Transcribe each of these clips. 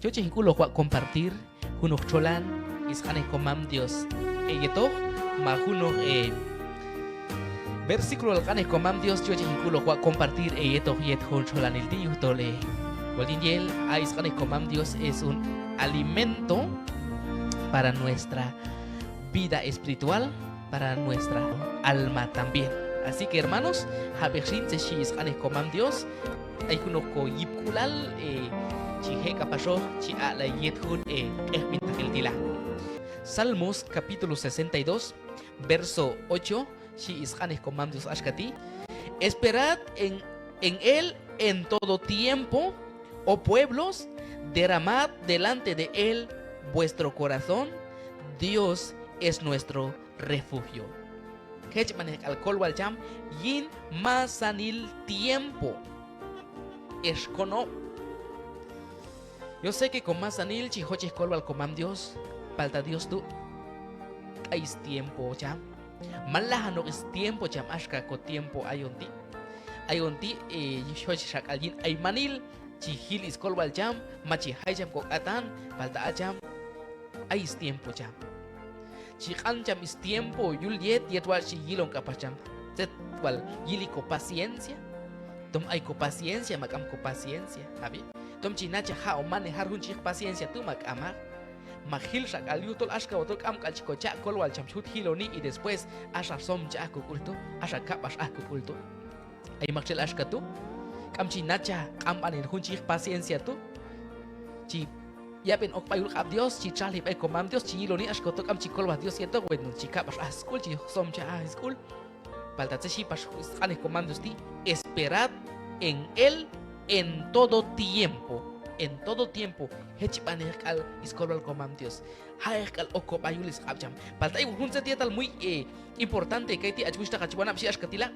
Yo chinkulo wa compartir hunok cholan isqane komam Dios. Eyeto ma hunok versículo alqane komam Dios yo chinkulo wa compartir eyeto yet hun cholan el diyo tole. Waldinyel a isqane komam Dios es un alimento para nuestra vida espiritual, para nuestra alma también. Así que hermanos, habexin se shi isqane komam Dios. Ay hunok ko yipkulal chi he kapasho chi a la yethun mintakiltila. Salmos capítulo 62 verso 8 chi isqanes comandos ashkati. Esperad en él en todo tiempo, oh pueblos, derramad delante de él vuestro corazón. Dios es nuestro refugio. Kechmanek alcohol wal jam yin masanil tiempo. Escono. Yo sé que con más anil chihoches colvo al comam Dios, falta Dios tú. Hay tiempo ya. Malaja no es tiempo ya ashka ko tiempo hay un ti. Hay un ti chihoches shakalin hay manil chihil is colvo al jam machi hay jam ko atan falta ajam. Hay tiempo ya. Chihan jam es tiempo yul yet wal chihilon kapacham. Set wal yiliko paciencia. Tom hay ko paciencia makam ko paciencia, ¿sabe? Tom chinacha ha o manejar un chik paciencia tu mak amar. Maghil shak al yutol ashka otol kam kal chiko cha kol wal chamchut hiloni y después asha som cha kukulto, asha kapash kukulto. Ay makchel ashka tu. Kam chinacha kam anen un chik paciencia tu. Chi ya pen ok payul kap Dios chi chali pe komam Dios chi hiloni ashka to kam chikol wa Dios yeto wen chi kapash school chi som cha school. Paltatseshi pas ane comandos ti. Esperad en él en todo tiempo. En todo tiempo. Hechipanekal iskolal comandios. Haekal okobayulis abjam. Paltay un setiatal muy importante que ti achwista kachiwana psi ashkatila.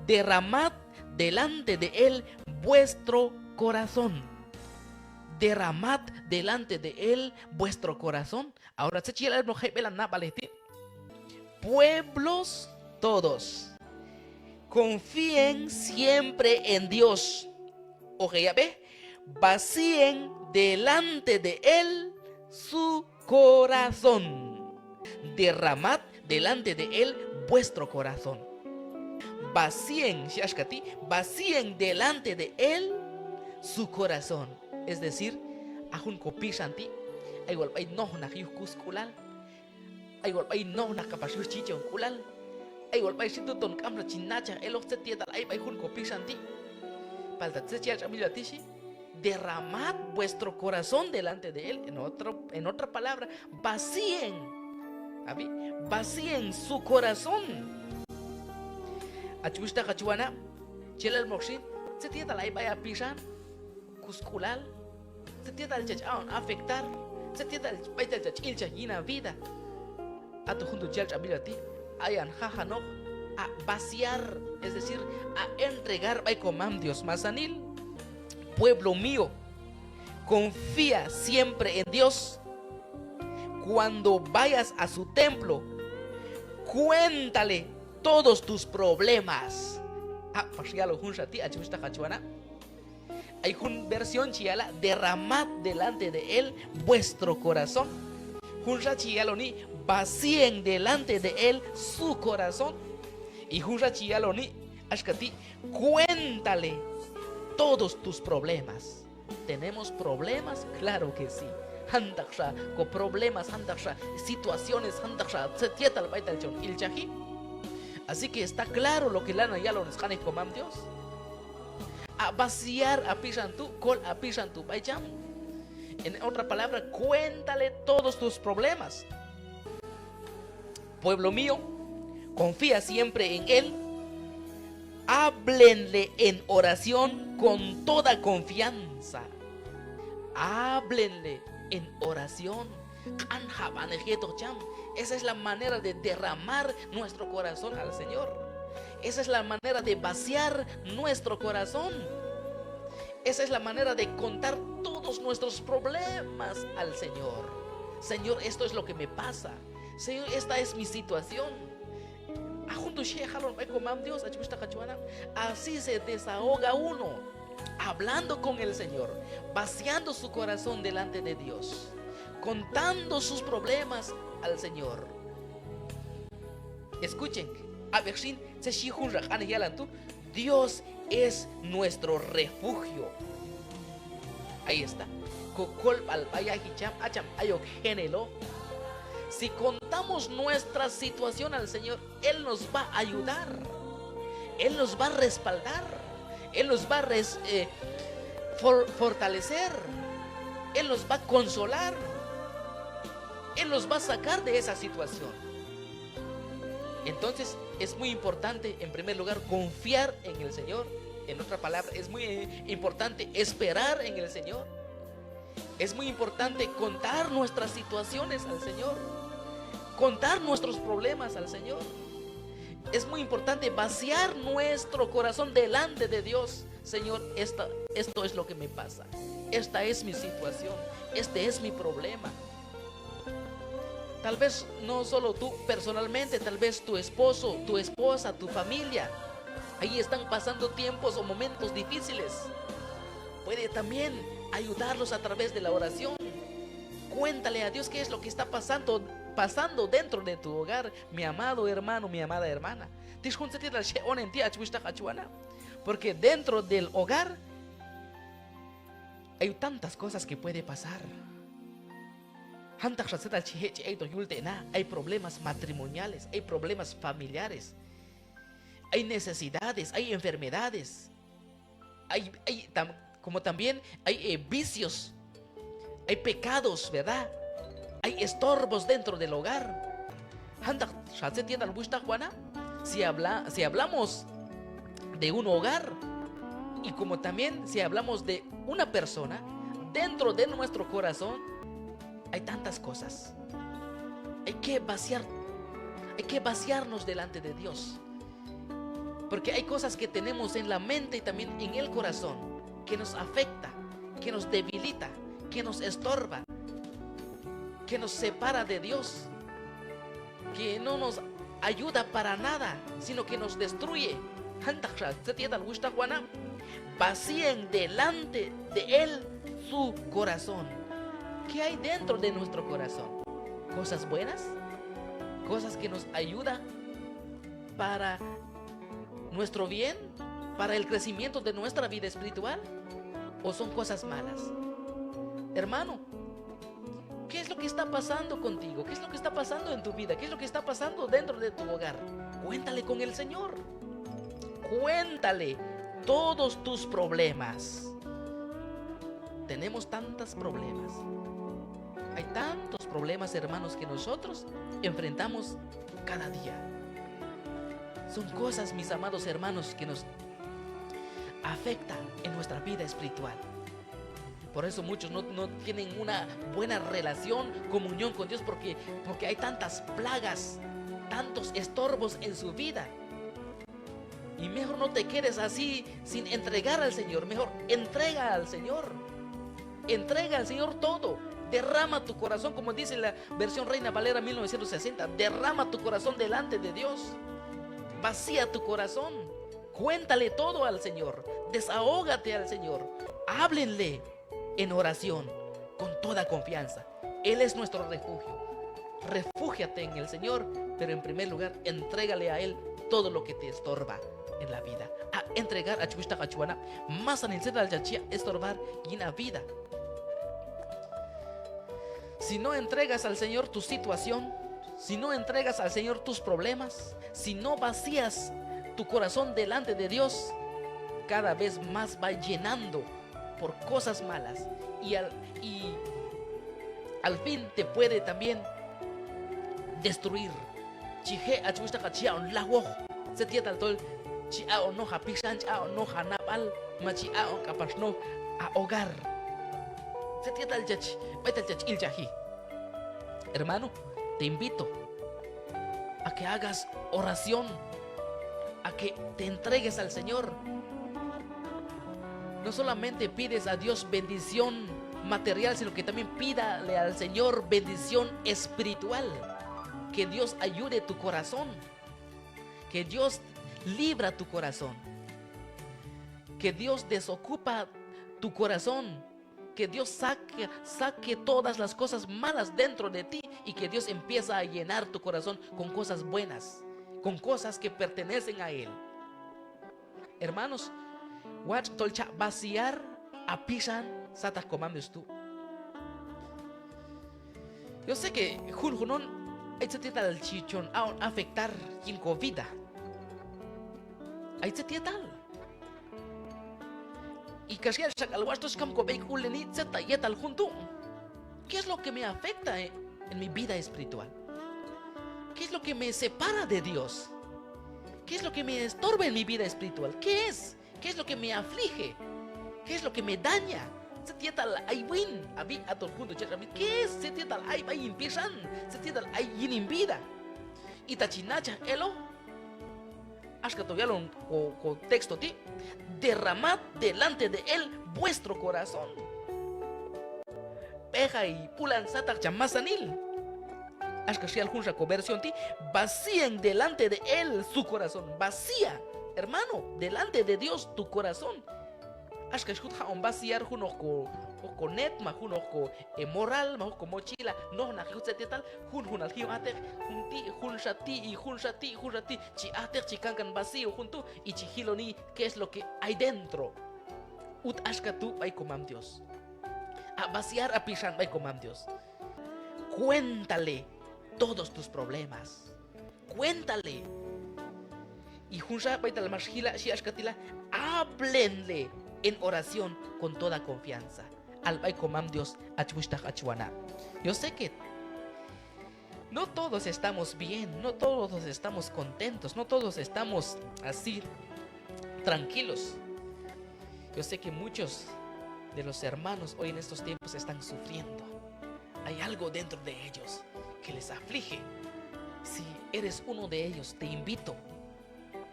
Derramad delante de él vuestro corazón. Derramad delante de él vuestro corazón. Ahora se chila no hebelan na palestin. Pueblos todos. Confíen siempre en Dios. Oye, ya ve, vacíen delante de él su corazón. Derramad delante de él vuestro corazón. Vacíen, vacíen delante de él su corazón. Es decir, ajun copisanti, hay golpe no na kulal, hay golpe no na capacus chichon kulal. Ay golpe si tu ton camra chinacha el oxte tieta ay bay hun kopi santi palta tsecha chamila tishi derramad vuestro corazón delante de él. En otra palabra, vacíen, ¿abi? Vacíen su corazón. Achusta kachuana chela el moxin se tieta ay bay apisan kuskulal se tieta el chachaon afectar se tieta el bay del chachilcha yina vida a tu junto chel chamila ti ayan jajano a vaciar, es decir, a entregar by comam Dios masanil. Pueblo mío, confía siempre en Dios. Cuando vayas a su templo, cuéntale todos tus problemas. Pasialo hun shati achusta kachuana. Hay una versión chiala, derramad delante de él vuestro corazón. Hun chialo ni vacíen delante de él su corazón. Y Jura Chialoni, Ashkati, cuéntale todos tus problemas. ¿Tenemos problemas? Claro que sí. Handaksha, con problemas, handaksha, situaciones, handaksha, setietal baital chon ilchahi. Así que está claro lo que lana yalon escane comam Dios. A vaciar a pishantu, col a pishantu baicham. En otra palabra, cuéntale todos tus problemas. Pueblo mío, confía siempre en él. Háblenle en oración con toda confianza. Háblenle en oración. Esa es la manera de derramar nuestro corazón al Señor. Esa es la manera de vaciar nuestro corazón. Esa es la manera de contar todos nuestros problemas al Señor. Señor, esto es lo que me pasa. Señor, esta es mi situación. Así se desahoga uno. hablando con el Señor, vaciando su corazón delante de Dios, contando sus problemas al Señor. Escuchen, Dios es nuestro refugio. Ahí está. Si contamos nuestra situación al Señor, Él nos va a ayudar, Él nos va a respaldar, Él nos va a fortalecer, Él nos va a consolar, Él nos va a sacar de esa situación. Entonces es muy importante, en primer lugar, confiar en el Señor. En otra palabra, es muy importante esperar en el Señor. Es muy importante contar nuestras situaciones al Señor, contar nuestros problemas al Señor. Es muy importante vaciar nuestro corazón delante de Dios. Señor, esto es lo que me pasa, esta es mi situación, este es mi problema. Tal vez no solo tú personalmente, tal vez tu esposo, tu esposa, tu familia, ahí están pasando tiempos o momentos difíciles. Puede también ayudarlos a través de la oración. Cuéntale a Dios qué es lo que está pasando dentro de tu hogar, mi amado hermano, mi amada hermana. Porque dentro del hogar hay tantas cosas que puede pasar. Hay problemas matrimoniales, hay problemas familiares, hay necesidades, hay enfermedades, como también hay vicios, hay pecados, ¿verdad? Hay estorbos dentro del hogar. Si hablamos de un hogar, y como también si hablamos de una persona, dentro de nuestro corazón hay tantas cosas. Hay que vaciarnos delante de Dios, porque hay cosas que tenemos en la mente y también en el corazón que nos afecta, que nos debilita, que nos estorba, que nos separa de Dios, que no nos ayuda para nada, sino que nos destruye. Vacíen delante de Él su corazón. ¿Qué hay dentro de nuestro corazón? ¿Cosas buenas? ¿Cosas que nos ayudan para nuestro bien? ¿Para el crecimiento de nuestra vida espiritual? ¿O son cosas malas? Hermano, ¿qué es lo que está pasando contigo? ¿Qué es lo que está pasando en tu vida? ¿Qué es lo que está pasando dentro de tu hogar? Cuéntale con el Señor. Cuéntale todos tus problemas. Tenemos tantos problemas. Hay tantos problemas, hermanos, que nosotros enfrentamos cada día. Son cosas, mis amados hermanos, que nos afectan en nuestra vida espiritual. Por eso muchos no tienen una buena relación, comunión con Dios, porque hay tantas plagas, tantos estorbos en su vida. Y mejor no te quedes así sin entregar al Señor. Mejor entrega al Señor. Entrega al Señor todo. Derrama tu corazón, como dice la versión Reina Valera 1960. Derrama tu corazón delante de Dios. Vacía tu corazón. Cuéntale todo al Señor. Desahógate al Señor. Háblenle en oración con toda confianza. Él es nuestro refugio. Refúgiate en el Señor, pero en primer lugar, entrégale a Él todo lo que te estorba en la vida. A entregar a Chuishta Kachuana, más a Nilceta al Yachia, estorbar y en la vida. Si no entregas al Señor tu situación, si no entregas al Señor tus problemas, si no vacías tu corazón delante de Dios, cada vez más va llenando por cosas malas y al fin te puede también destruir. Chije a Chuishta Kachia on la woj, se tieta al tol, chia o no hapishan, chia o no hanapal, machia o capashno a hogar. Se tieta al yach, vete al yach il yahi. Hermano, te invito a que hagas oración, a que te entregues al Señor. No solamente pides a Dios bendición material, sino que también pídale al Señor bendición espiritual. Que Dios ayude tu corazón, que Dios libra tu corazón, Que Dios desocupa tu corazón. Que Dios saque todas las cosas malas dentro de ti y que Dios empieza a llenar tu corazón con cosas buenas, con cosas que pertenecen a Él. Hermanos, watch tolcha vaciar a pisan satas comandos tú. Yo sé que Juljunon hay tal chichón a afectar quien vida. Hay tal. Y casi al sacalhuastos camco veiculeni zeta yetal junto. ¿Qué es lo que me afecta en mi vida espiritual? ¿Qué es lo que me separa de Dios? ¿Qué es lo que me estorba en mi vida espiritual? ¿Qué es? ¿Qué es lo que me aflige? ¿Qué es lo que me daña? ¿Qué es? Vida. Y tachinacha, elo. Hasta todavía con texto ti. Derramad delante de él vuestro corazón. Peja y pulan satak chamasanil. Hasta si algún conversión ti. Vacíen delante de él su corazón. Vacía, hermano, delante de Dios tu corazón. Hasta que un vaciar con net, con moral, con mochila, no na tal, hun algio ater, hun shati, chi ater chicancan vacío junto y chihiloni, ¿qué es lo que hay dentro? Ut ashkatu hay comam Dios. A vaciar a pishan hay comam Dios. Cuéntale todos tus problemas. Cuéntale. Y junsa baita la margila, si ashkatila, háblenle en oración con toda confianza. Al bay comam Dios achwishtach achwana. Yo sé que no todos estamos bien, no todos estamos contentos, no todos estamos así tranquilos. Yo sé que muchos de los hermanos hoy en estos tiempos están sufriendo. Hay algo dentro de ellos que les aflige. Si eres uno de ellos, te invito,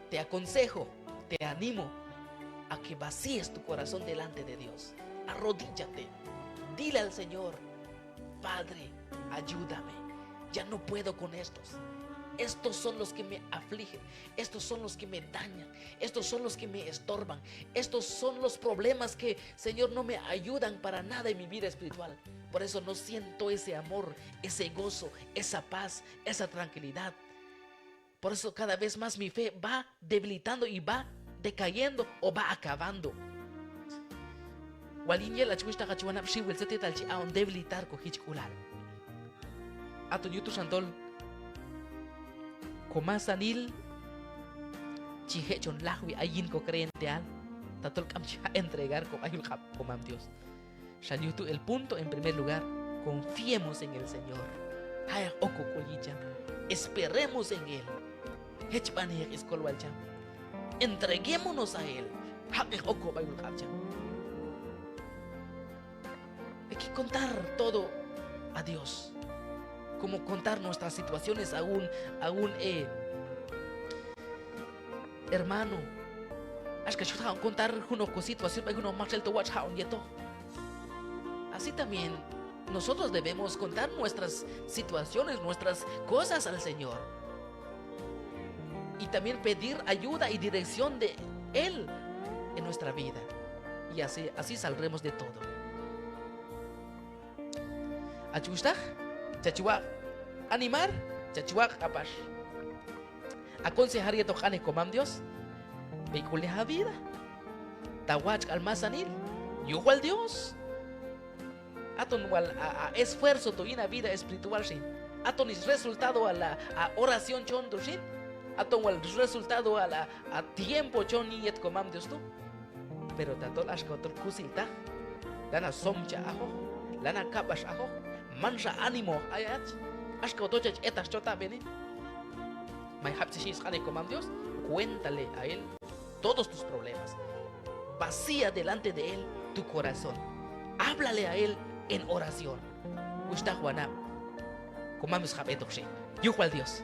te aconsejo, te animo a que vacíes tu corazón delante de Dios. Arrodíllate, dile al Señor: Padre, ayúdame, ya no puedo con estos. Estos son los que me afligen, estos son los que me dañan, estos son los que me estorban, estos son los problemas que, Señor, no me ayudan para nada en mi vida espiritual. Por eso no siento ese amor, ese gozo, esa paz, esa tranquilidad. Por eso cada vez más mi fe va debilitando y va decayendo o va acabando. Walinye la chuista kachuana psiwel setetal chi aon debilitar ko hichkulal. Ato yutu santol komasanil chi hechon lahwi ayin ko creyente al tatol kamcha entregar ko ayul hap komam Dios. Shanyutu el punto en primer lugar, confiemos en el Señor. Haya oko koyicha, esperemos en él. Hechbane eskolwalcha. Entreguémonos a él. Hay que contar todo a Dios. Como contar nuestras situaciones a un hermano. Es que yo contar una situación para uno más el to watch how yeto. Así también nosotros debemos contar nuestras situaciones, nuestras cosas al Señor. Y también pedir ayuda y dirección de Él en nuestra vida. Y así saldremos de todo. Achustah, chachuak, animar, chachuak apash. Aconsejar y tojane comam Dios. Veicule a vida. Tawach almazanil. Yo al Dios. Aton wal a esfuerzo tu ina vida espiritual sin. Aton es resultado a la oración chon tu sin. Aton wal resultado a tiempo chon ni et comam Dios tú. Pero tatol ashkotol kusilta. Lana somcha ajo. Lana kabash ajo. Mansa ánimo ayach. Ashkotochach etas chota bene. May hapsishis hane comam Dios. Cuéntale a él todos tus problemas. Vacía delante de él tu corazón. Háblale a él en oración. Ushta Juanam. Comamos jabeto. Yujo al Dios.